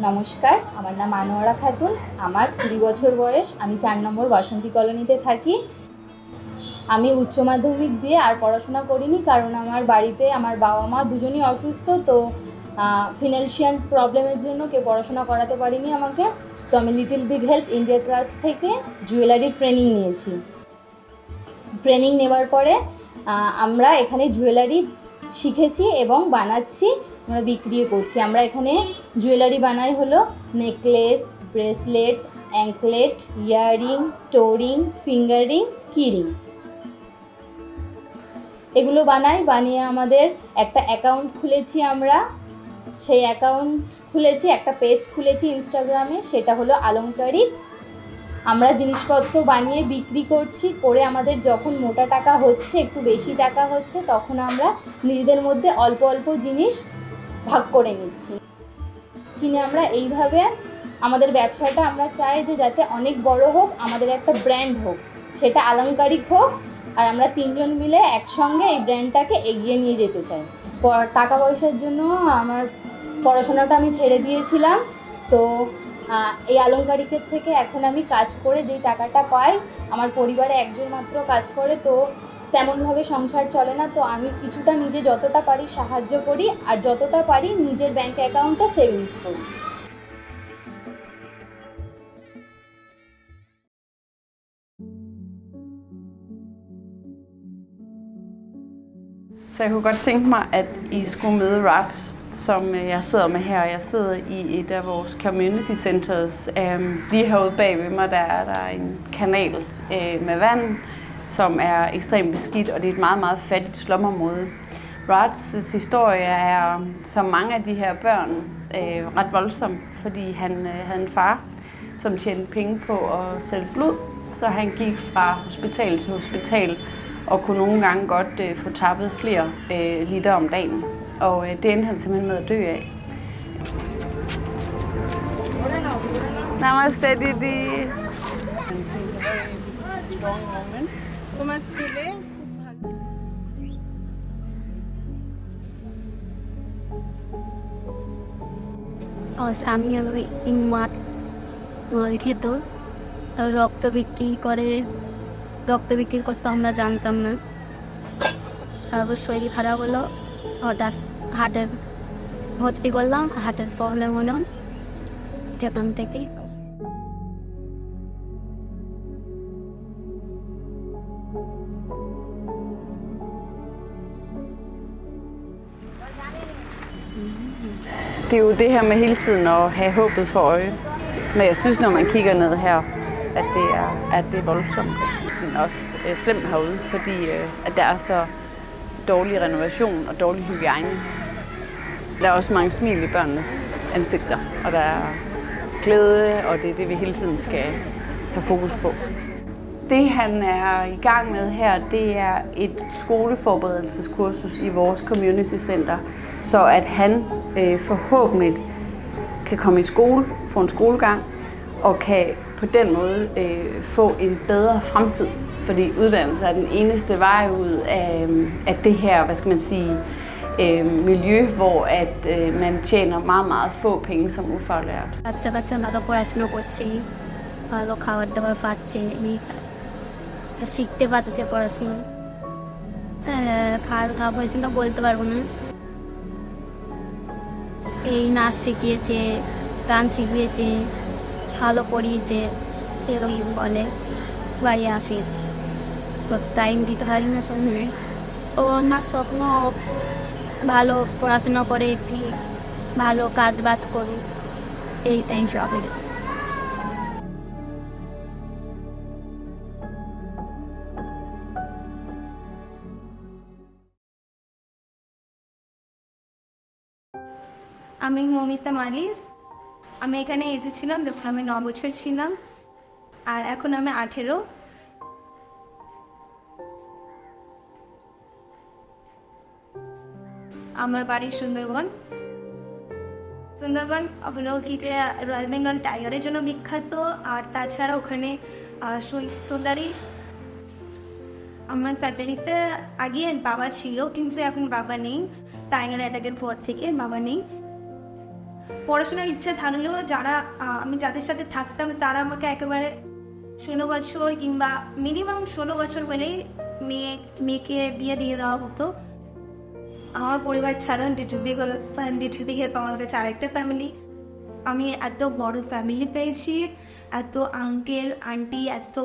নমস্কার, আমার নাম আনোয়ারা খাতুন। আমার 20 বছর বয়স। আমি 4 নম্বর বাসন্তী কলোনিতে থাকি। আমি উচ্চ মাধ্যমিক দিয়ে আর পড়াশোনা করিনি, কারণ আমার বাড়িতে আমার বাবা মা দুজনই অসুস্থ। তো ফিনান্সিয়াল প্রবলেমের জন্য কেউ পড়াশোনা করাতে পারিনি আমাকে। তো আমি little big help India trust থেকে জুয়েলারি ট্রেনিং নিয়েছি। ট্রেনিং নেওয়ার পরে আমরা এখানে জুয়েলারি শিখেছি এবং বানাচ্ছি, আমরা বিক্রিও করছি। আমরা এখানে জুয়েলারি বানাই হলো necklace, bracelet, anklet, earring, toe ring, finger ring, key ring, এগুলো বানিয়ে আমাদের একটা অ্যাকাউন্ট খুলেছি। আমরা সেই অ্যাকাউন্ট খুলেছি, একটা পেজ খুলেছি ইনস্টাগ্রামে, সেটা হলো আলংকারিক। আমরা জিনিসপত্র বানিয়ে বিক্রি করছি, করে আমাদের যখন মোটা টাকা হচ্ছে, একটু বেশি টাকা হচ্ছে, তখন আমরা নিজেদের মধ্যে অল্প অল্প জিনিস ভাগ করে নিচ্ছি কিনে। আমরা এইভাবে আমাদের ব্যবসাটা আমরা চাই যে যাতে অনেক বড় হোক, আমাদের একটা ব্র্যান্ড হোক, সেটা আলংকারিক হোক। আর আমরা 3 জন মিলে একসঙ্গে এই ব্র্যান্ডটাকে এগিয়ে নিয়ে যেতে চাই। টাকা পয়সার জন্য আমার পড়াশোনাটা আমি ছেড়ে দিয়েছিলাম। তো এই আলংকারিকের থেকে এখন আমি কাজ করে যেই টাকাটা পাই, আমার পরিবারে একজন মাত্র কাজ করে, তো তেমনভাবে সংসার চলে না। তো আমি কিছুটা নিজে যতটা পারি সাহায্য করি, আর যতটা পারি নিজের ব্যাংক অ্যাকাউন্টে সেভিংস করি। Så jeg kunne godt tænke mig, at I skulle møde Rats, som jeg sidder med her. Jeg sidder i et af vores community centers. Lige herude bag ved mig, der er der en kanal med vand, som er ekstremt beskidt, og det er et meget, meget fattigt slumområde. Rats' historie er, som mange af de her børn, ret voldsom, fordi han havde en far, som tjente penge på at sælge blod, så han gik fra hospital til hospital, og kunne nogle gange godt få tappet flere liter om dagen. Og det endte han simpelthen med at dø af. Namaste, Didi. স্বামী ইমাত খেত, রক্ত বিক্রি করে। রক্ত বিক্রি করতে আমরা জানতাম না। তারপর শরীর খারাপ হলো, হঠাৎ হার্টের ভর্তি করলাম, হার্টের প্রবলেম হলো, যেখান থেকে Det er jo det her med hele tiden at have håbet for øje. Men jeg synes, når man kigger ned her, at det er voldsomt. Men også slemt herude, fordi at der er så dårlig renovation og dårlig hygiejne. Der er også mange smil i børnenes ansigter, og der er glæde, og det er det, vi hele tiden skal have fokus på. Det han er i gang med her, det er et skoleforberedelseskursus i vores community center, så at han forhåbentlig kan komme i skole, få en skolegang, og kan på den måde få en bedre fremtid. Fordi uddannelse er den eneste vej ud af det her, hvad skal man sige, miljø, hvor at man tjener meget, meget få penge som ufaglært. ভালো খাবার দাবার পাচ্ছে, শিখতে পারছে পড়াশোনা। খাওয়া পড়াশোনা বলতে পারবো না। এই নাচ শিখিয়েছে, গান শিখিয়েছে, ভালো পড়িয়েছে, এরকম বলে। বাড়ি আসে তো টাইম দিতে পারি না সামনে। ও আমার স্বপ্ন ভালো পড়াশোনা করে, একটি ভালো কাজ বাজ করুক, এইটাই সবে। আমি মমিতা মালিক। আমি এখানে এসেছিলাম যখন আমি 9 বছর ছিলাম, আর এখন আমি 18। আমার বাড়ি সুন্দরবন। সুন্দরবন হলো কি যে রয়্যাল বেঙ্গল টাইগারের জন্য বিখ্যাত, আর তাছাড়া ওখানে সুন্দরী। আমার ফ্যামিলিতে আগে বাবা ছিল, কিন্তু এখন বাবা নেই। টাইগার অ্যাটাকের পর থেকে বাবা নেই। পড়াশোনার ইচ্ছা থাকলেও যারা আমি যাদের সাথে থাকতাম তারা আমাকে একেবারে 16 বছর কিংবা মিনিমাম 16 বছর হলেই মেয়েকে বিয়ে দিয়ে দেওয়া হতো। আমার পরিবার ছাড়া ডিটিভি হেল্প আমার কাছে আরেকটা ফ্যামিলি। আমি এত বড় ফ্যামিলি পেয়েছি, এত আঙ্কেল আন্টি, এত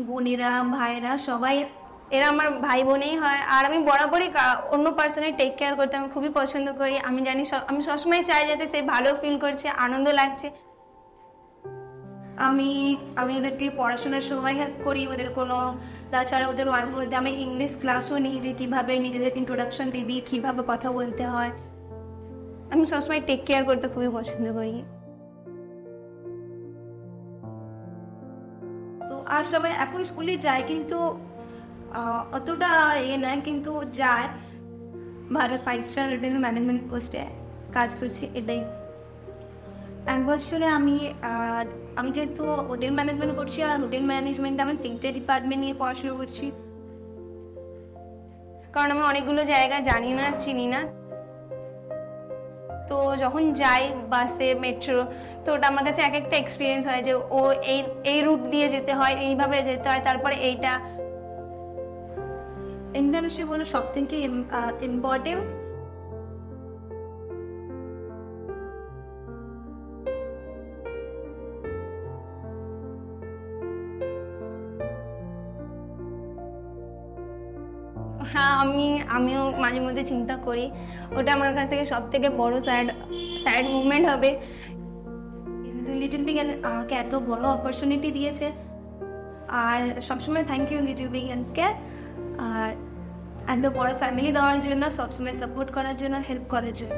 বোনেরা ভাইয়েরা, সবাই এরা আমার ভাই বোনেই হয়। আর আমি বরাবরই অন্য পার্সনের টেক কেয়ার করতে আমি খুবই পছন্দ করি। আমি জানি আমি সবসময় চাই যাতে সে ভালো ফিল করছে, আনন্দ লাগছে। আমি ওদেরকে পড়াশোনার সময় হেল্প করি, ওদের কোনো তাছাড়া ওদের মাঝে মধ্যে আমি ইংলিশ ক্লাসও নিই যে কীভাবে নিজেদের ইন্ট্রোডাকশন দিবি, কীভাবে কথা বলতে হয়। আমি সবসময় টেক কেয়ার করতে খুবই পছন্দ করি। তো আর সবাই এখন স্কুলে যায়, কিন্তু অতটা নয়, কিন্তু যায়। ভারত 5 স্টার হোটেল ম্যানেজমেন্ট পোস্টে কাজ করছি, এটাই। 1 বছরে আমি যেহেতু হোটেল ম্যানেজমেন্ট করছি, আর হোটেল ম্যানেজমেন্টে আমি 3টে ডিপার্টমেন্ট নিয়ে পড়াশোনা করছি, কারণ আমি অনেকগুলো জায়গা জানি না, চিনি না। তো যখন যাই বাসে মেট্রো, তো ওটা আমার কাছে এক একটা এক্সপিরিয়েন্স হয় যে ও এই রুট দিয়ে যেতে হয়, এইভাবে যেতে হয়, তারপরে এইটা। ইন্টার্নশিপ হলো সব থেকে ইম্পর্টেন্ট। হ্যাঁ, আমিও মাঝে মধ্যে চিন্তা করি, ওটা আমার কাছ থেকে সব থেকে বড় স্যাড মুভমেন্ট হবে। কিন্তু লিটল বিজ্ঞান আমাকে এত বড় অপরচুনিটি দিয়েছে, আর সবসময় থ্যাংক ইউ লিটল বিজ্ঞানকে, আর এত বড় ফ্যামিলি দেওয়ার জন্য, সবসময় সাপোর্ট করার জন্য, হেল্প করার জন্য।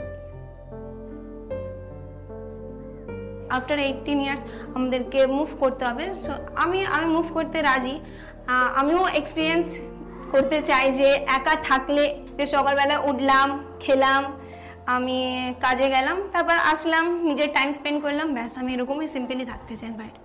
আফটার 18 ইয়ার্স আমাদেরকে মুভ করতে হবে। সো আমি মুভ করতে রাজি। আমিও এক্সপিরিয়েন্স করতে চাই যে একা থাকলে, যে সকালবেলা উঠলাম, খেলাম, আমি কাজে গেলাম, তারপর আসলাম, নিজের টাইম স্পেন্ড করলাম, ব্যাস। আমি এরকমই সিম্পলি থাকতে চাই বাইরে।